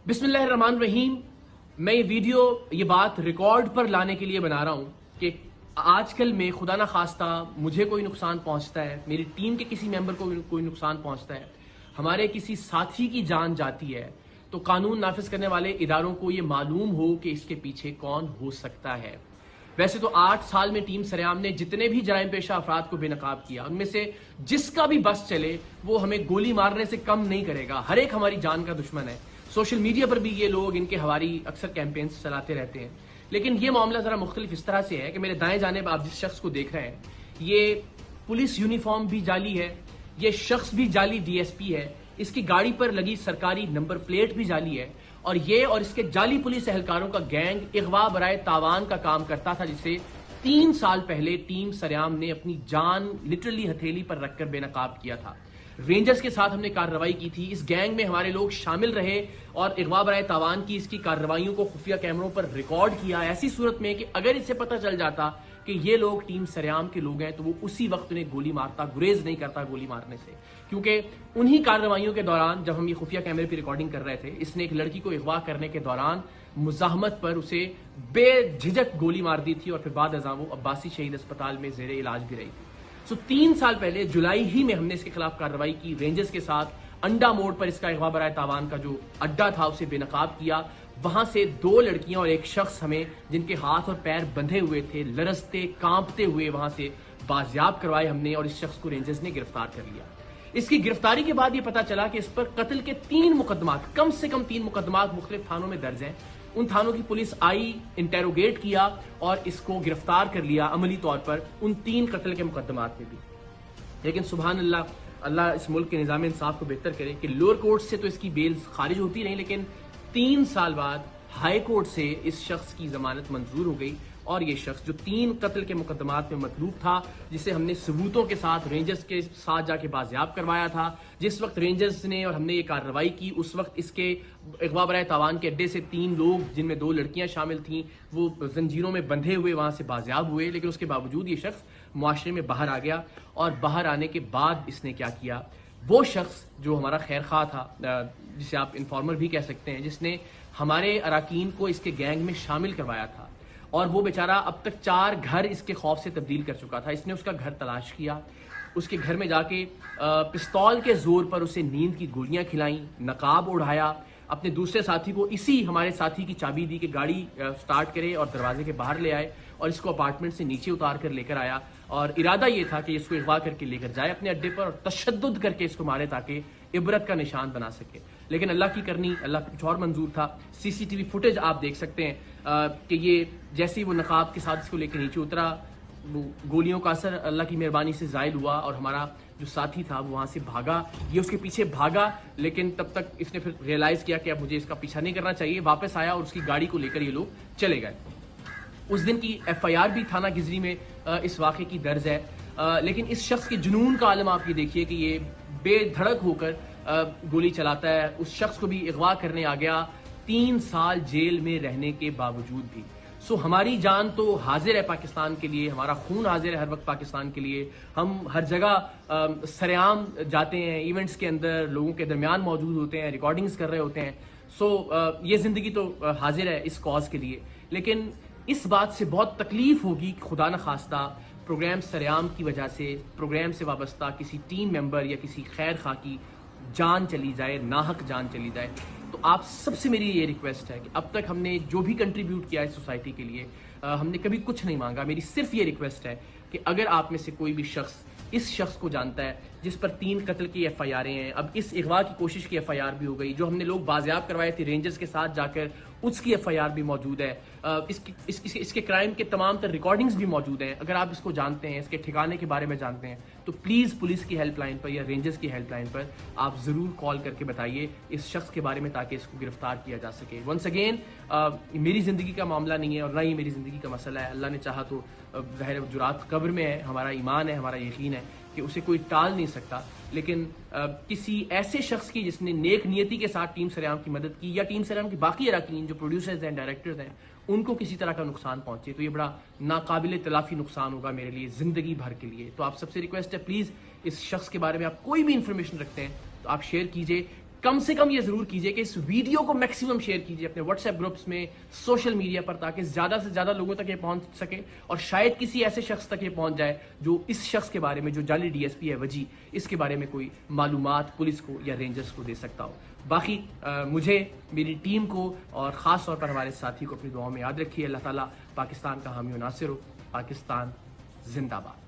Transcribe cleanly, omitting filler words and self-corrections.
बिस्मिल्लाहिर्रहमानिर्रहीम। मैं ये वीडियो ये बात रिकॉर्ड पर लाने के लिए बना रहा हूँ कि आजकल में खुदा ना खास्ता मुझे कोई नुकसान पहुंचता है, मेरी टीम के किसी मेंबर को कोई नुकसान पहुंचता है, हमारे किसी साथी की जान जाती है, तो कानून नाफिज करने वाले इदारों को ये मालूम हो कि इसके पीछे कौन हो सकता है। वैसे तो 8 साल में टीम सरेआम ने जितने भी जराइम पेशा अफराद को बेनकाब किया, उनमें से जिसका भी बस चले वो हमें गोली मारने से कम नहीं करेगा। हर एक हमारी जान का दुश्मन है। सोशल मीडिया पर भी ये लोग इनके हवारी अक्सर कैंपेन्स चलाते रहते हैं। लेकिन ये मामला जरा मुख्तलिफ इस तरह से है कि मेरे दाएं जानिब आप जिस शख्स को देख रहे हैं, ये पुलिस यूनिफॉर्म भी जाली है, ये शख्स भी जाली डीएसपी है, इसकी गाड़ी पर लगी सरकारी नंबर प्लेट भी जाली है, और ये और इसके जाली पुलिस एहलकारों का गैंग इगवा बराए तावान का काम करता था, जिसे 3 साल पहले टीम सरेआम ने अपनी जान लिटरली हथेली पर रखकर बेनकाब किया था। रेंजर्स के साथ हमने कार्रवाई की थी, इस गैंग में हमारे लोग शामिल रहे और इगवा बराए तावान की इसकी कार्रवाइयों को खुफिया कैमरों पर रिकॉर्ड किया। ऐसी सूरत में कि अगर इसे पता चल जाता कि ये लोग टीम सरेआम के लोग हैं तो वो उसी वक्त उन्हें गोली मारता, गुरेज नहीं करता गोली मारने से। क्योंकि उन्हीं कार्रवाइयों के दौरान जब हम ये खुफिया कैमरे पर रिकॉर्डिंग कर रहे थे, इसने एक लड़की को अगवा करने के दौरान मुजाहमत पर उसे बेझिझक गोली मार दी थी और फिर बाद अज़ां वो अब्बासी शहीद अस्पताल में ज़ेरे इलाज भी रही थी। 3 साल पहले जुलाई ही में हमने इसके खिलाफ कार्रवाई की। रेंजर्स के साथ अंडा मोड़ पर इसका अगवा बराए तावान का जो अड्डा था उसे बेनकाब किया। वहां से 2 लड़कियां और एक शख्स हमें, जिनके हाथ और पैर बंधे हुए थे, लरजते कांपते हुए वहां से बाजियाब करवाए हमने, और इस शख्स को रेंजर्स ने गिरफ्तार कर लिया। इसकी गिरफ्तारी के बाद यह पता चला कि इस पर कत्ल के 3 मुकदमात, कम से कम 3 मुकदमात मुख्तलिफ थानों में दर्ज हैं। उन थानों की पुलिस आई, इंटेरोगेट किया और इसको गिरफ्तार कर लिया अमली तौर पर उन 3 कत्ल के मुकदमात में भी। लेकिन सुभान अल्लाह, अल्लाह इस मुल्क के निज़ाम इंसाफ को बेहतर करे कि लोअर कोर्ट से तो इसकी बेल खारिज होती नहीं, लेकिन 3 साल बाद हाई कोर्ट से इस शख्स की जमानत मंजूर हो गई। और ये शख्स जो 3 कत्ल के मुकदमात में मतलूब था, जिसे हमने सबूतों के साथ रेंजर्स के साथ जाके बाजियाब करवाया था, जिस वक्त रेंजर्स ने और हमने ये कार्रवाई की उस वक्त इसके अगवा बराए तावान के अड्डे से 3 लोग, जिनमें 2 लड़कियां शामिल थीं, वो जंजीरों में बंधे हुए वहां से बाजियाब हुए। लेकिन उसके बावजूद ये शख्स मुआशरे में बाहर आ गया, और बाहर आने के बाद इसने क्या किया, वो शख्स जो हमारा खैर खा था, जिसे आप इन्फॉर्मर भी कह सकते हैं, जिसने हमारे अराकीन को इसके गैंग में शामिल करवाया था, और वो बेचारा अब तक 4 घर इसके खौफ से तब्दील कर चुका था। इसने उसका घर तलाश किया, उसके घर में जाके पिस्तौल के जोर पर उसे नींद की गोलियां खिलाई, नकाब उड़ाया, अपने दूसरे साथी को इसी हमारे साथी की चाबी दी कि गाड़ी स्टार्ट करे और दरवाजे के बाहर ले आए, और इसको अपार्टमेंट से नीचे उतार कर लेकर आया। और इरादा ये था कि इसको अगवा करके लेकर जाए अपने अड्डे पर और तशद्दुद करके इसको मारे ताकि इबरत का निशान बना सके। लेकिन अल्लाह की करनी, अल्लाह का कुछ और मंजूर था। सीसीटीवी फुटेज आप देख सकते हैं कि ये जैसे ही वो नकाब के साथ इसको लेकर नीचे उतरा, वो गोलियों का असर अल्लाह की मेहरबानी से जायल हुआ, और हमारा जो साथी था वो वहां से भागा। ये उसके पीछे भागा, लेकिन तब तक इसने फिर रियलाइज किया कि अब मुझे इसका पीछा नहीं करना चाहिए। वापस आया और उसकी गाड़ी को लेकर ये लोग चले गए। उस दिन की FIR भी थाना गिजरी में इस वाक़े की दर्ज है। लेकिन इस शख्स के जुनून का आलम आप ये देखिए कि ये बेधड़क होकर गोली चलाता है। उस शख्स को भी अगवा करने आ गया 3 साल जेल में रहने के बावजूद भी। सो हमारी जान तो हाजिर है पाकिस्तान के लिए, हमारा खून हाजिर है हर वक्त पाकिस्तान के लिए। हम हर जगह सरेआम जाते हैं, इवेंट्स के अंदर लोगों के दरमियान मौजूद होते हैं, रिकॉर्डिंग्स कर रहे होते हैं। सो ये जिंदगी तो हाजिर है इस कॉज के लिए। लेकिन इस बात से बहुत तकलीफ होगी कि खुदा न खास्ता प्रोग्राम सरेआम की वजह से प्रोग्राम से वाबस्ता किसी टीम मेंबर या किसी खैर खा की जान चली जाए, नाहक जान चली जाए। तो आप सबसे मेरी ये रिक्वेस्ट है कि अब तक हमने जो भी कंट्रीब्यूट किया है सोसाइटी के लिए, हमने कभी कुछ नहीं मांगा। मेरी सिर्फ ये रिक्वेस्ट है कि अगर आप में से कोई भी शख्स इस शख्स को जानता है जिस पर 3 कत्ल की FIR हैं, अब इस अगवा की कोशिश की FIR भी हो गई, जो हमने लोग बाजियाब करवाए थे रेंजर्स के साथ जाकर, उसकी FIR भी मौजूद है, इसके क्राइम के तमाम तर रिकॉर्डिंग्स भी मौजूद हैं। अगर आप इसको जानते हैं, इसके ठिकाने के बारे में जानते हैं, तो प्लीज़ पुलिस की हेल्पलाइन पर या रेंजर्स की हेल्पलाइन पर आप ज़रूर कॉल करके बताइए इस शख्स के बारे में, ताकि इसको गिरफ्तार किया जा सके। वंस अगेन, मेरी ज़िंदगी का मामला नहीं है और ना ही मेरी ज़िंदगी का मसला है। अल्लाह ने चाहा तो ज़ाहिर जुरात कब्र में है, हमारा ईमान है, हमारा यकीन है कि उसे कोई टाल नहीं सकता। लेकिन किसी ऐसे शख्स की जिसने नेक नियति के साथ टीम सरेआम की मदद की, या टीम सरेआम की बाकी अराकीन जो प्रोड्यूसर्स हैं, डायरेक्टर्स हैं, उनको किसी तरह का नुकसान पहुंचे, तो ये बड़ा नाकाबिल तलाफी नुकसान होगा मेरे लिए ज़िंदगी भर के लिए। तो आप सबसे रिक्वेस्ट है, प्लीज़ इस शख्स के बारे में आप कोई भी इंफॉर्मेशन रखते हैं तो आप शेयर कीजिए। کم سے کم یہ ضرور کیجئے کہ اس ویڈیو کو میکسیمم شیئر کیجئے اپنے واٹس ایپ گروپس میں، سوشل میڈیا پر، تاکہ زیادہ سے زیادہ لوگوں تک یہ پہنچ سکے اور شاید کسی ایسے شخص تک یہ پہنچ جائے جو اس شخص کے بارے میں، جو جعلی ڈی ایس پی ہے وجی، اس کے بارے میں کوئی معلومات پولیس کو یا رینجرز کو دے سکتا ہو۔ باقی مجھے، میری ٹیم کو اور خاص طور پر ہمارے ساتھی کو اپنی دعاؤں میں یاد رکھیے۔ اللہ تعالیٰ پاکستان کا حامی و ناصر ہو۔ پاکستان زندہ باد۔